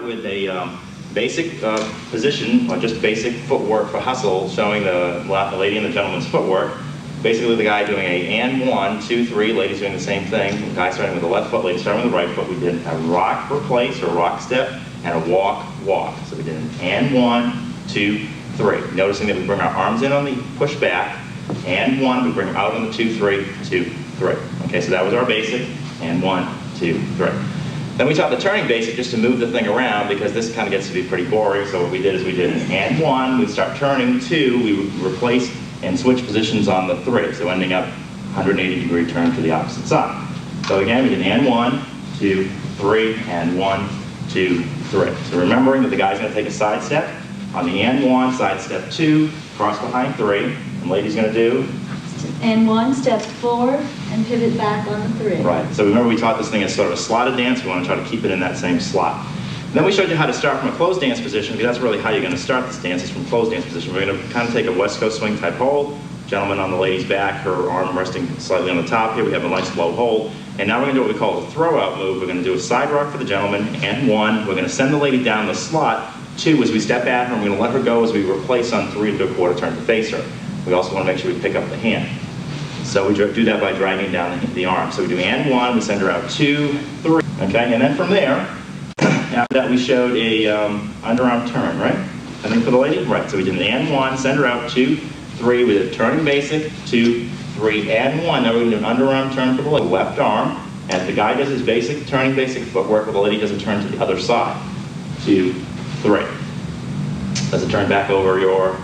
With a basic position, or just basic footwork for hustle, showing the lady and the gentleman's footwork. Basically, the guy doing a and 1, 2, 3, ladies doing the same thing. The guy starting with the left foot, lady starting with the right foot. We did a rock replace or rock step and a walk walk. So we did an and 1, 2, 3. Noticing that we bring our arms in on the push back, and 1, we bring them out on the 2, 3, 2, 3. Okay, so that was our basic, and 1, 2, 3. Then we taught the turning basic just to move the thing around, because this kind of gets to be pretty boring. So what we did is we did an and 1, we'd start turning, 2, we replace and switch positions on the 3. So ending up 180-degree turn to the opposite side. So again, we did and 1, 2, 3, and 1, 2, 3. So remembering that the guy's going to take a side step. On the and 1, side step 2, cross behind 3. And lady's going to do? And 1, step forward, and pivot back on the 3. Right. So remember we taught this thing as sort of a slotted dance. We want to try to keep it in that same slot. And then we showed you how to start from a closed dance position, because that's really how you're going to start this dance, is from closed dance position. We're going to kind of take a West Coast swing type hold. Gentleman on the lady's back, her arm resting slightly on the top here. We have a nice low hold. And now we're going to do what we call a throw out move. We're going to do a side rock for the gentleman, and 1. We're going to send the lady down the slot. 2, as we step at her, and we're going to let her go as we replace on 3 and do a quarter turn to face her. We also want to make sure we pick up the hand. So we do that by dragging down the arm. So we do and 1, we send her out 2, 3. Okay, and then from there, after that we showed a underarm turn, right? I think for the lady? Right, so we did an and 1, send her out 2, 3, with a turning basic, 2, 3, and 1. Now we're going to do an underarm turn for the left arm. As the guy does his basic, turning basic footwork, the lady does a turn to the other side. 2, 3. Does a turn back over your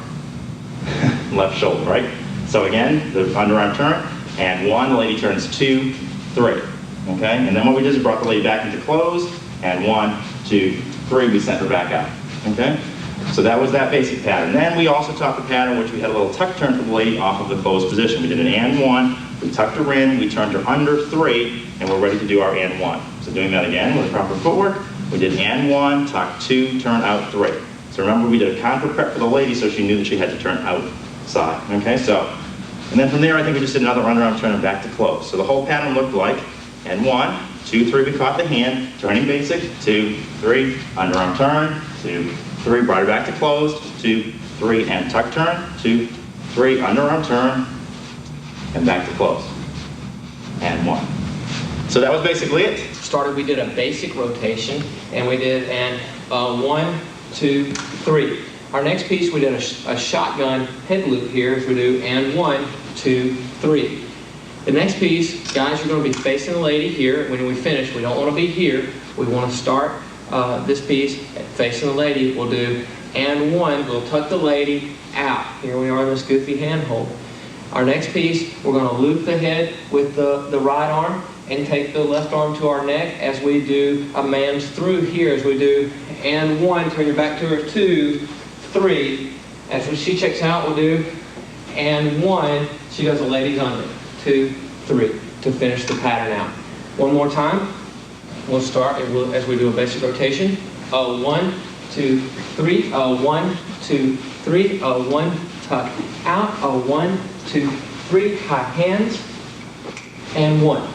left shoulder, right? So again, the underarm turn, and 1, the lady turns 2, 3. Okay? And then what we did is brought the lady back into close, and 1, 2, 3, we sent her back out. Okay? So that was that basic pattern. Then we also taught the pattern which we had a little tuck turn for the lady off of the closed position. We did an and 1, we tucked her in, we turned her under 3, and we're ready to do our and 1. So doing that again with proper footwork, we did and 1, tuck 2, turn out 3. So remember, we did a contour prep for the lady so she knew that she had to turn outside. Okay, so, and then from there I think we just did another underarm turn and back to close. So the whole pattern looked like, and 1, 2, 3, we caught the hand, turning basic, 2, 3, underarm turn, 2, 3, brought her back to closed, 2, 3, and tuck turn, 2, 3, underarm turn, and back to close, and 1. So that was basically it. We did a basic rotation, and we did an 1, 2, 3. Our next piece, we did a shotgun head loop here as we do, and 1, 2, 3. The next piece, guys, you're going to be facing the lady here. When we finish, we don't want to be here. We want to start this piece facing the lady. We'll do and 1. We'll tuck the lady out. Here we are in this goofy hand hold. Our next piece, we're going to loop the head with the right arm and take the left arm to our neck as we do a man's through here, as we do and 1, turn your back to her, 2, 3. As she checks out, we'll do and 1, she does a lady's under, 2, 3, to finish the pattern out. One more time. We'll start as we do a basic rotation. 1, 2, 3, 1, 2, 3, 1, tuck out, 1, 2, 3, high hands, and 1.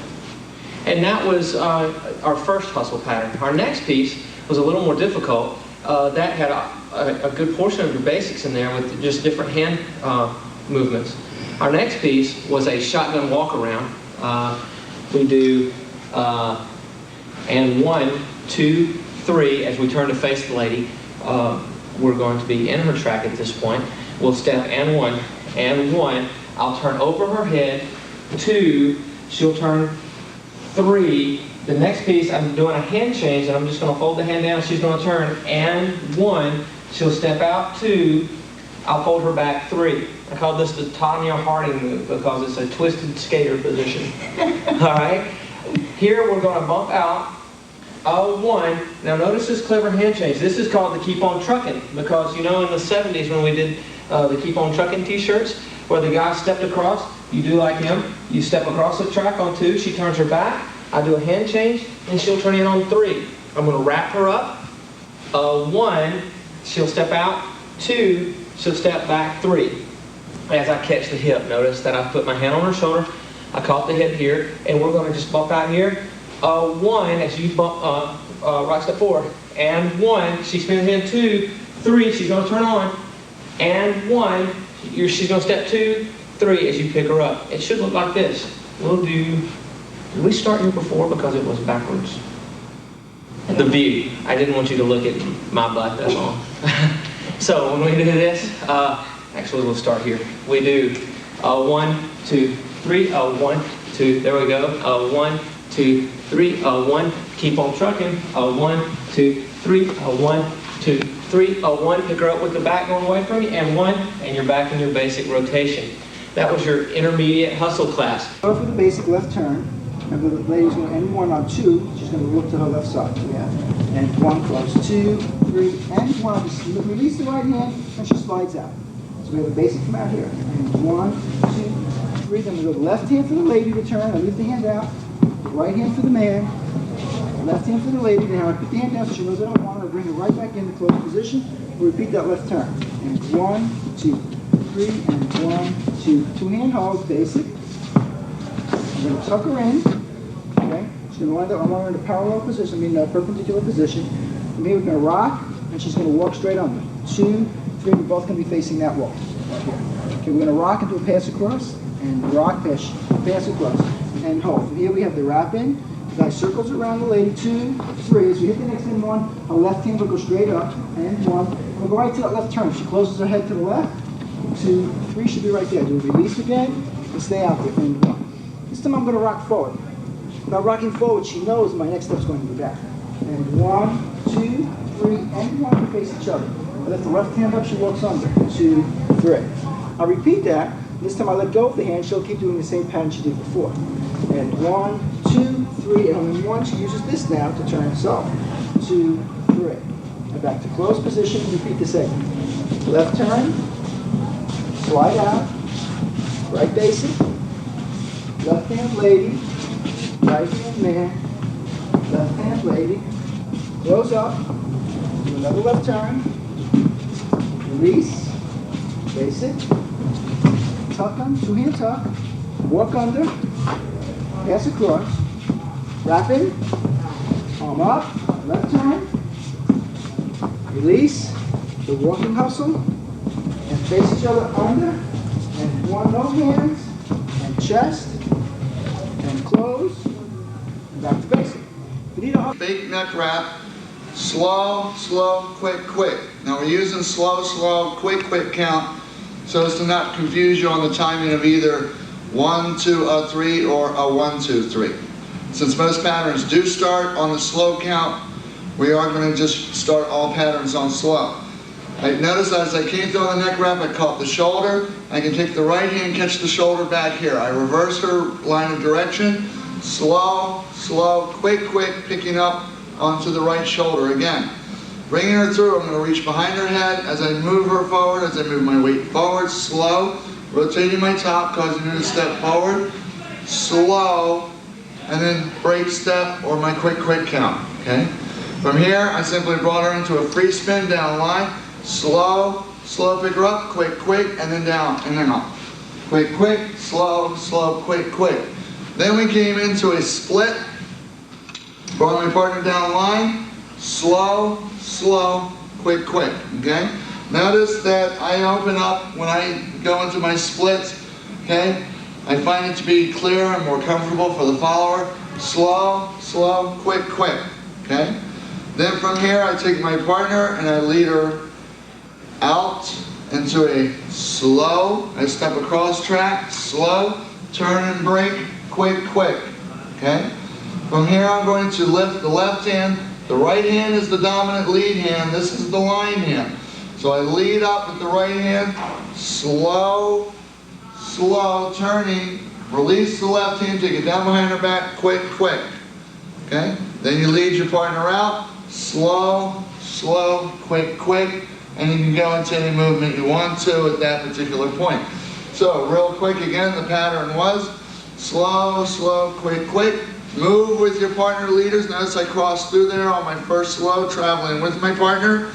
And that was our first hustle pattern. Our next piece was a little more difficult. That had a good portion of your basics in there with just different hand movements. Our next piece was a shotgun walk around. We do and 1, 2, 3 as we turn to face the lady. We're going to be in her track at this point. We'll step and 1. I'll turn over her head. 2, she'll turn. 3, the next piece I'm doing a hand change, and I'm just going to fold the hand down. She's going to turn and 1. She'll step out. 2, I'll fold her back. 3. I call this the Tanya Harding move because it's a twisted skater position. All right. Here we're going to bump out. 1. Now notice this clever hand change. This is called the Keep On Truckin', because you know in the 70s when we did the Keep On Truckin' t-shirts where the guy stepped across, you do like him, you step across the track on 2, she turns her back, I do a hand change, and she'll turn in on 3. I'm going to wrap her up. 1, she'll step out. 2, she'll step back. 3. As I catch the hip, notice that I put my hand on her shoulder, I caught the hip here, and we're going to just bump out here. 1, as you bump rock step 4, and 1, she spins in 2, 3, she's going to turn on, and 1, she's going to step 2, 3 as you pick her up. It should look like this. We'll do, did we start here before because it was backwards? The view. I didn't want you to look at my butt that long. So when we do this, actually we'll start here. We do 1, 2, 3, 1, 2, there we go. 1, 2, 3, 1, keep on trucking. 1, 2, 3, 1, 2, 3, 1, pick her up with the back going away from you, and 1, and you're back in your basic rotation. That was your intermediate hustle class. Go for the basic left turn, and the lady's going to end 1 on 2, she's going to look to her left side. Yeah. And 1 cross 2, 3, and 1, just release the right hand, and she slides out. So we have a basic from out here. And 1, 2, 3, then we go left hand for the lady to turn, I leave the hand out, right hand for the man, left hand for the lady, now I put the hand down so she knows I don't want her, I bring her right back into closed position, we'll repeat that left turn. And 1, 2, 3, and 1, 2, 2 hand holds, basic. I'm going to tuck her in, okay? She's going to wind up, I want her in a parallel position, I mean a perpendicular position. From here we're going to rock, and she's going to walk straight under. 2, 3, we're both going to be facing that wall, right here. Okay, we're going to rock into a pass across, and rock, pass across, and hold. From here we have the wrap in, the guy circles around the lady, 2, 3, as we hit the next in 1, our left hand will go straight up, and 1, we'll go right to that left turn. She closes her head to the left, 2, 3 should be right there. Do a release again, and stay out there, and 1. This time I'm going to rock forward. By rocking forward, she knows my next step is going to be back. And 1, 2, 3, and 1 to face each other. I lift the left hand up, she walks under. 2, 3. I'll repeat that. This time I let go of the hand, she'll keep doing the same pattern she did before. And 1, 2, 3, and on 1 she uses this now to turn herself. 2, 3. And back to closed position, repeat the same. Left turn, slide out, right basic, left hand lady, right hand man, left hand lady, close up, do another left turn, release, basic, tuck on, 2 hand tuck, walk under, pass across, wrap in, arm up, left turn, release, the walking hustle, and face each other under, and 1, no hands, and chest, and close, and back to basic. We need a fake neck wrap, slow, slow, quick, quick. Now we're using slow, slow, quick, quick count so as to not confuse you on the timing of either 1, 2, 3 or a 1, 2, 3. Since most patterns do start on the slow count, we are going to just start all patterns on slow. Notice as I came through on the neck wrap, I caught the shoulder. I can take the right hand, catch the shoulder back here. I reverse her line of direction. Slow, slow, quick, quick, picking up onto the right shoulder again. Bringing her through, I'm going to reach behind her head as I move her forward, as I move my weight forward, slow, rotating my top, causing her to step forward, slow, and then break step or my quick, quick count, okay? From here, I simply brought her into a free spin down line, slow, slow, pick her up, quick, quick, and then down, and then up. Quick, quick, slow, slow, quick, quick. Then we came into a split, brought my partner down line, slow, slow, quick, quick, okay? Notice that I open up when I go into my splits, okay? I find it to be clearer and more comfortable for the follower. Slow, slow, quick, quick, okay? Then from here, I take my partner and I lead her out into a slow, I step across track, slow, turn and break, quick, quick, okay? From here, I'm going to lift the left hand. The right hand is the dominant lead hand. This is the line hand. So I lead up with the right hand, slow, slow, turning, release the left hand, take it down behind her back, quick, quick, okay? Then you lead your partner out, slow, slow, quick, quick, and you can go into any movement you want to at that particular point. So real quick again, the pattern was slow, slow, quick, quick. Move with your partner leaders. Notice I crossed through there on my first slow, traveling with my partner.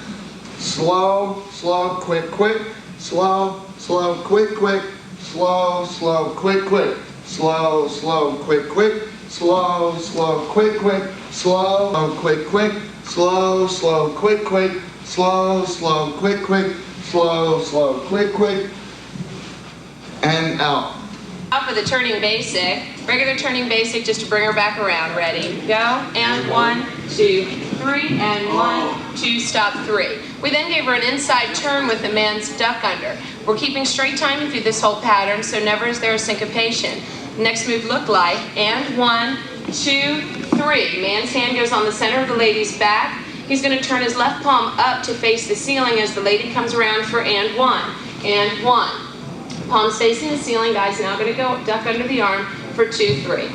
Slow, slow, quick, quick. Slow, slow, quick, quick. Slow, slow, quick, quick. Slow, slow, quick, quick. slow, slow, quick, quick, slow, quick, quick, slow, slow, quick, quick, slow, slow, quick, quick, slow, slow, quick, quick, and out. Up for the turning basic, regular turning basic, just to bring her back around. Ready, go, and 1, 2, 3, and 1, 2, stop, 3. We then gave her an inside turn with the man's duck under. We're keeping straight timing through this whole pattern, so never is there a syncopation. Next move looked like, and 1, 2, 3. Man's hand goes on the center of the lady's back. He's going to turn his left palm up to face the ceiling as the lady comes around for and 1, and 1. Palms facing the ceiling. Guy's now going to go duck under the arm for 2, 3.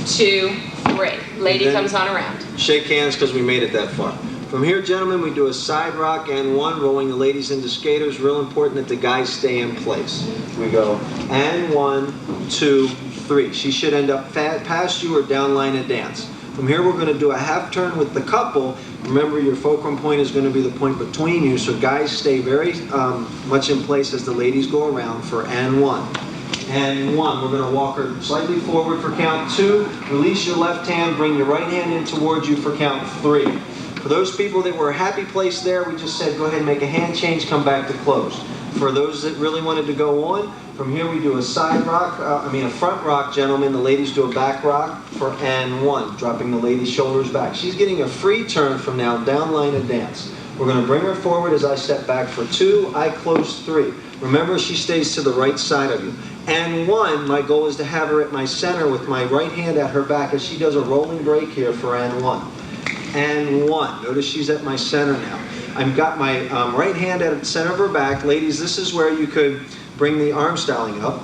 2, 3. Lady comes on around. Shake hands because we made it that far. From here, gentlemen, we do a side rock and 1, rolling the ladies into skaters. Real important that the guys stay in place. We go and 1, 2, 3. She should end up past you or down line of dance. From here, we're going to do a half turn with the couple. Remember, your fulcrum point is going to be the point between you, so guys stay very much in place as the ladies go around for and 1. And 1, we're going to walk her slightly forward for count 2. Release your left hand, bring your right hand in towards you for count 3. For those people that were happy placed there, we just said go ahead and make a hand change, come back to close. For those that really wanted to go on, from here we do a side rock, a front rock, gentlemen. The ladies do a back rock for and 1, dropping the lady's shoulders back. She's getting a free turn from now, down line and dance. We're going to bring her forward as I step back for 2, I close 3. Remember, she stays to the right side of you. And 1, my goal is to have her at my center with my right hand at her back as she does a rolling break here for and 1. And 1. Notice she's at my center now. I've got my right hand at the center of her back. Ladies, this is where you could bring the arm styling up.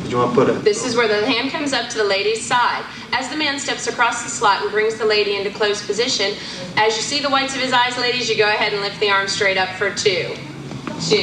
Did you want to put it? This is where the hand comes up to the lady's side. As the man steps across the slot and brings the lady into closed position, as you see the whites of his eyes, ladies, you go ahead and lift the arm straight up for 2. 2.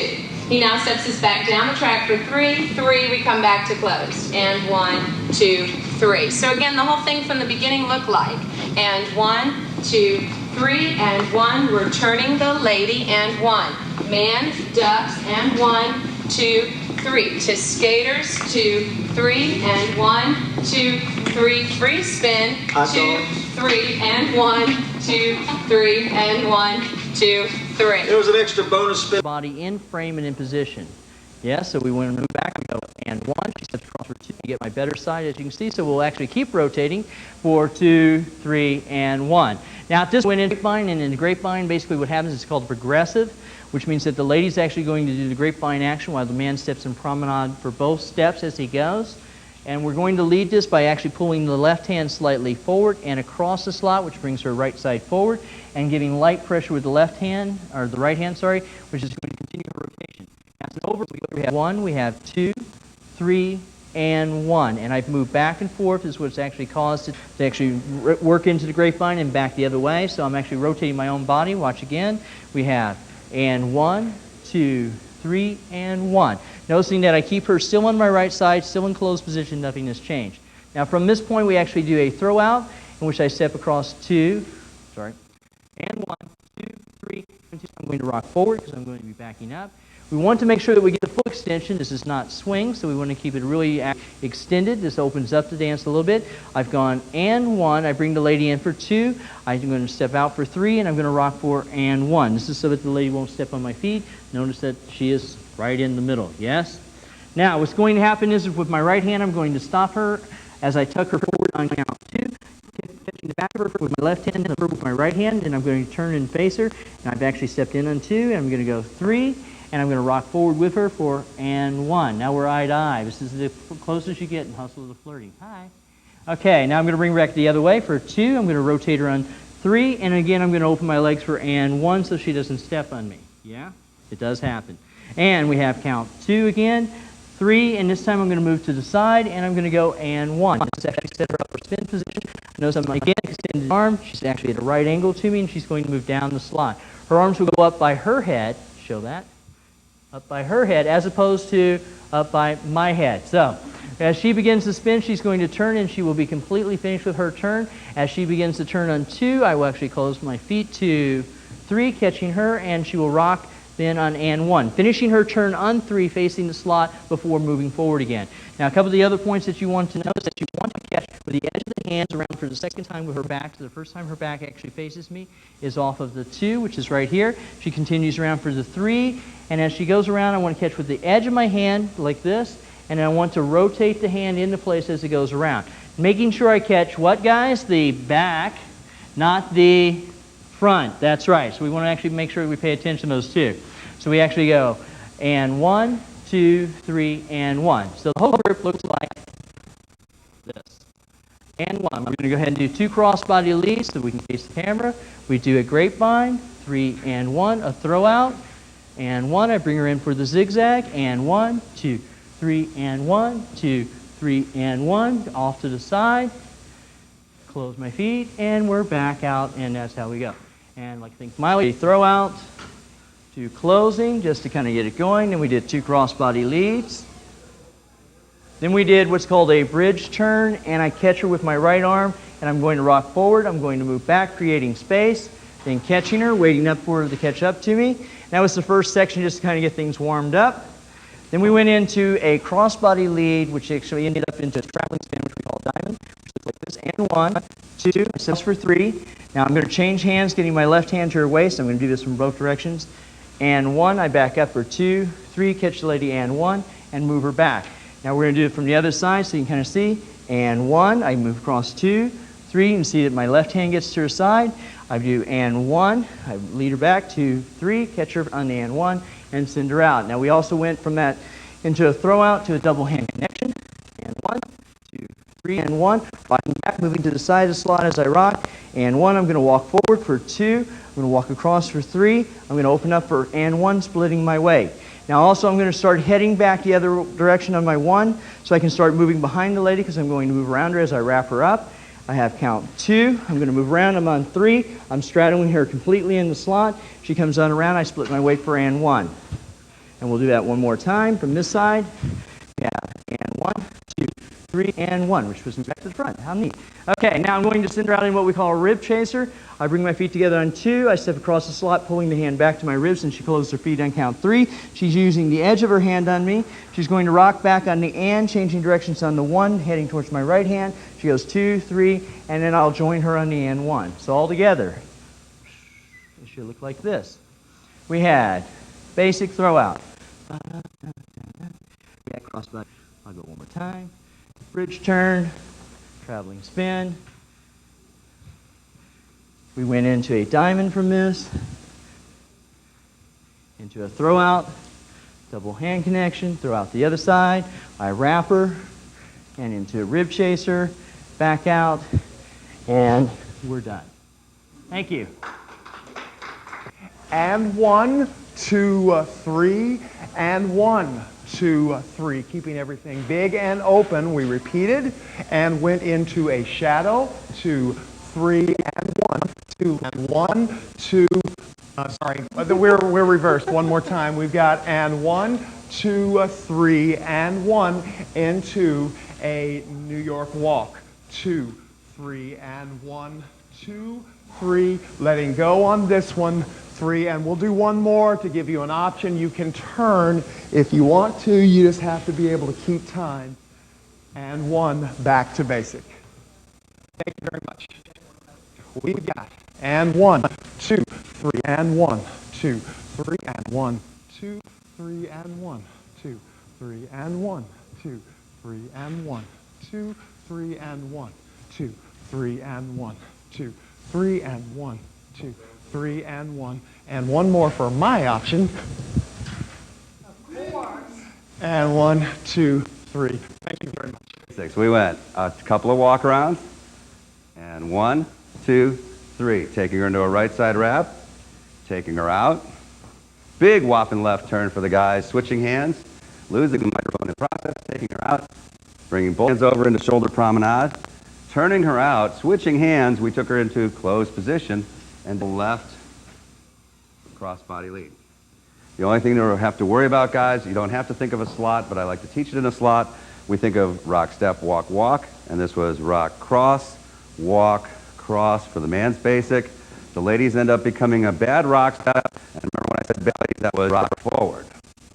He now steps his back down the track for 3. 3, we come back to close. And 1, 2, 3. So again, the whole thing from the beginning looked like, and 1, 2, 3, and 1. We're turning the lady, and 1. Man ducks, and 1, 2, 3. To skaters, 2, 3, and 1, 2, 3. Free spin, 2, 3, and 1, 2, 3, and 1, 2, 3. There was an extra bonus spin. Body in frame and in position. Yes, so we want to move back. We go and 1. She steps across for 2 to get my better side, as you can see. So we'll actually keep rotating for 2, 3, and 1. Now, at this point in grapevine, and in the grapevine, basically what happens is called progressive, which means that the lady's actually going to do the grapevine action while the man steps in promenade for both steps as he goes. And we're going to lead this by actually pulling the left hand slightly forward and across the slot, which brings her right side forward, and giving light pressure with the left hand, or the right hand, sorry, which is going to continue her rotation. As it's over, we have 1, we have 2, 3, and 1. And I've moved back and forth. This is what's actually caused it to actually work into the grapevine and back the other way. So I'm actually rotating my own body. Watch again. We have and 1, 2, 3, and 1. Noticing that I keep her still on my right side, still in closed position, nothing has changed. Now from this point we actually do a throw out in which I step across 2, and 1, 2, 3, and 2. I'm going to rock forward because I'm going to be backing up. We want to make sure that we get the full extension. This is not swing, so we want to keep it really extended. This opens up the dance a little bit. I've gone and 1. I bring the lady in for 2. I'm going to step out for 3, and I'm going to rock for and 1. This is so that the lady won't step on my feet. Notice that she is right in the middle. Yes? Now, what's going to happen is with my right hand, I'm going to stop her as I tuck her forward on count 2. Catching the back of her with my left hand and with my right hand, and I'm going to turn and face her. And I've actually stepped in on 2, and I'm going to go 3. And I'm going to rock forward with her for and 1. Now we're eye to eye. This is the closest you get in Hustle to Flirting. Hi. Okay, now I'm going to bring her back the other way for 2. I'm going to rotate her on 3. And again, I'm going to open my legs for and 1 so she doesn't step on me. Yeah? It does happen. And we have count 2 again, 3, and this time I'm going to move to the side, and I'm going to go and 1. This actually set her up for spin position. Notice I'm again extended arm. She's actually at a right angle to me, and she's going to move down the slot. Her arms will go up by her head. Show that. Up by her head as opposed to up by my head. So as she begins to spin, she's going to turn and she will be completely finished with her turn. As she begins to turn on 2, I will actually close my feet to 3, catching her, and she will rock then on and 1, finishing her turn on 3, facing the slot before moving forward again. Now a couple of the other points that you want to notice that you want to catch with the edge of the hands around for the second time with her back. So the first time her back actually faces me is off of the 2, which is right here. She continues around for the 3, and as she goes around, I want to catch with the edge of my hand like this, and I want to rotate the hand into place as it goes around. Making sure I catch what, guys? The back, not the front. That's right. So we want to actually make sure we pay attention to those two. So we actually go, and 1, 2, 3, and 1. So the whole group looks like this. And 1. We're going to go ahead and do 2 crossbody leads so we can face the camera. We do a grapevine, 3 and 1, a throw out, and 1. I bring her in for the zigzag, and 1, 2, 3, and 1, 2, 3, and 1. Off to the side. Close my feet, and we're back out, and that's how we go. And like I think Miley, throw out to closing just to kind of get it going. Then we did 2 crossbody leads. Then we did what's called a bridge turn, and I catch her with my right arm, and I'm going to rock forward. I'm going to move back, creating space, then catching her, waiting up for her to catch up to me. That was the first section just to kind of get things warmed up. Then we went into a crossbody lead, which actually ended up into a traveling spin, which we call diamond, which looks like this. And 1, 2, I steps for 3. Now I'm going to change hands, getting my left hand to her waist. I'm going to do this from both directions. And 1, I back up for 2, 3, catch the lady, and 1, and move her back. Now we're going to do it from the other side so you can kind of see. And 1, I move across 2, 3, you can see that my left hand gets to her side. I do and 1, I lead her back, 2, 3, catch her on the and 1, and send her out. Now we also went from that into a throw out to a double hand connection. And 1, 2, 3, and 1. Rocking back, moving to the side of the slot as I rock. And 1, I'm going to walk forward for 2. I'm going to walk across for 3. I'm going to open up for and 1, splitting my way. Now also I'm going to start heading back the other direction on my 1 so I can start moving behind the lady because I'm going to move around her as I wrap her up. I have count 2. I'm going to move around. I'm on 3. I'm straddling her completely in the slot. She comes on around. I split my weight for and 1. And we'll do that one more time from this side. Yeah, and 1, 2, 3, and 1, which was back to the front. How neat. Okay, now I'm going to send her out in what we call a rib chaser. I bring my feet together on 2. I step across the slot, pulling the hand back to my ribs, and she closes her feet on count 3. She's using the edge of her hand on me. She's going to rock back on the and, changing directions on the 1, heading towards my right hand. She goes 2, 3, and then I'll join her on the and 1. So all together, it should look like this. We had basic throw out. Yeah, crossbody. I'll go one more time. Bridge turn, traveling spin. We went into a diamond from this, into a throw out, double hand connection, throw out the other side. I wrap her, and into a rib chaser, back out, and we're done. Thank you. And 1, 2, 3, and 1, 2, 3. Keeping everything big and open. We repeated and went into a shadow, 2, 3, and 1, 2, and 1, 2. Sorry, we're reversed. One more time. We've got and 1, 2, 3, and 1 into a New York walk. 2, 3, and 1, 2, 3. Letting go on this one. 3, and we'll do one more to give you an option. You can turn if you want to. You just have to be able to keep time. And 1, back to basic. Thank you very much. We've got and 1, 2, 3, and 1, 2, 3, and 1, 2, 3, and 1, 2, 3, and 1, 2, 3, and 1, 2, 3, and 1, 2, 3, and 1, 2, 3, and 1, 2, 3, and 1, and one more for my option. And 1, 2, 3. Thank you very much. 6. We went a couple of walk arounds, and 1, 2, 3. Taking her into a right side wrap, taking her out. Big whopping left turn for the guys, switching hands, losing the microphone in the process, taking her out, bringing both hands over into shoulder promenade, turning her out, switching hands. We took her into closed position, and the left crossbody lead. The only thing to have to worry about, guys, you don't have to think of a slot, but I like to teach it in a slot. We think of rock, step, walk, walk, and this was rock, cross, walk, cross for the man's basic. The ladies end up becoming a bad rock step, and remember when I said belly, that was rock forward,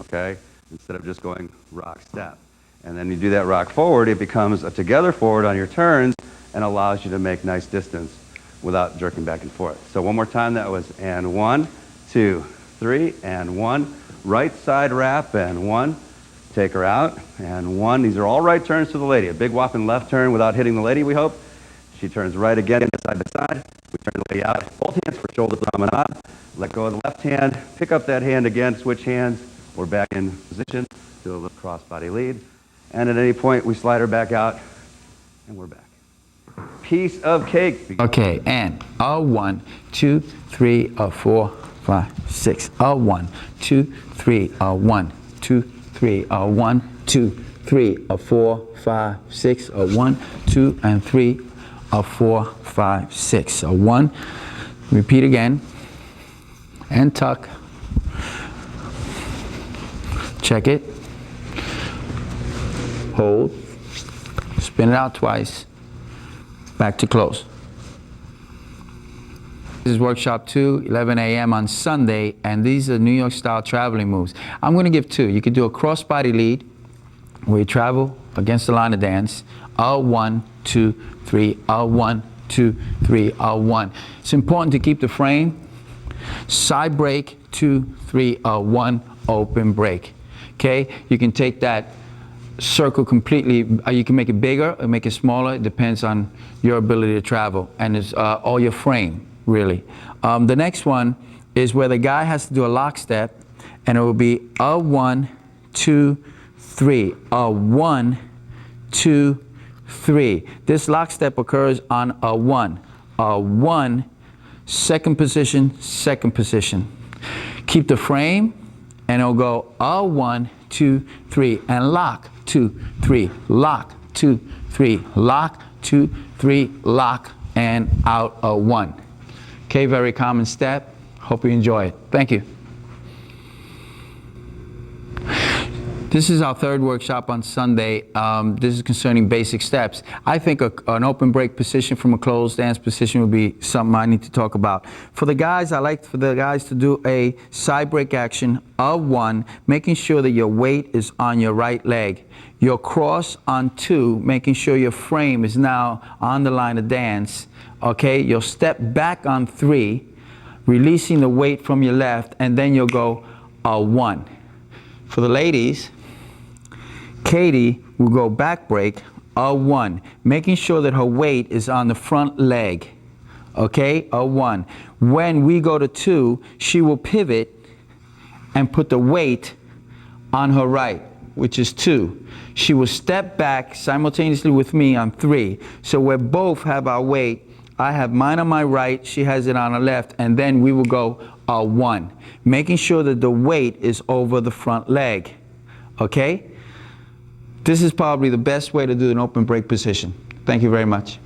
okay, instead of just going rock, step. And then you do that rock forward, it becomes a together forward on your turns, and allows you to make nice distance without jerking back and forth. So one more time, that was and 1, 2, 3, and 1. Right side wrap, and 1. Take her out, and 1. These are all right turns to the lady. A big whopping left turn without hitting the lady, we hope. She turns right again, side to side. We turn the lady out. Both hands for shoulder promenade. Let go of the left hand. Pick up that hand again. Switch hands. We're back in position. Do a little cross-body lead. And at any point, we slide her back out, and we're back. Piece of cake. Okay, and a 1, 2, 3, a 4, 5, 6. A 1, 2, 3, a 1, 2, 3, a 1, 2, 3, a 4, 5, 6. A 1, 2, and 3, a 4, 5, 6. A 1. Repeat again. And tuck. Check it. Hold. Spin it out twice. Back to close. This is workshop 2, 11 a.m. on Sunday, and these are New York style traveling moves. I'm going to give 2. You could do a cross-body lead, where you travel against the line of dance. A 1, 2, 3, a 1, 2, 3, a 1. It's important to keep the frame. Side break, 2, 3, a 1, open break. Okay, you can take that circle completely, you can make it bigger or make it smaller. It depends on your ability to travel, and it's all your frame, really. The next one is where the guy has to do a lockstep, and it will be a 1, 2, 3, a 1, 2, 3. This lockstep occurs on a 1. A 1, second position, second position. Keep the frame, and it'll go a 1, 2, 3, and lock, 2, 3, lock, 2, 3, lock, 2, 3, lock, and out a 1. Okay, very common step. Hope you enjoy it. Thank you. This is our third workshop on Sunday. This is concerning basic steps. I think an open break position from a closed dance position would be something I need to talk about. For the guys, I like for the guys to do a side break action of 1, making sure that your weight is on your right leg. Your cross on 2, making sure your frame is now on the line of dance. Okay, you'll step back on 3, releasing the weight from your left, and then you'll go a 1. For the ladies, Katie will go back break, a 1, making sure that her weight is on the front leg, okay, a 1. When we go to 2, she will pivot and put the weight on her right, which is 2. She will step back simultaneously with me on 3. So we both have our weight. I have mine on my right, she has it on her left, and then we will go a 1, making sure that the weight is over the front leg, okay? This is probably the best way to do an open break position. Thank you very much.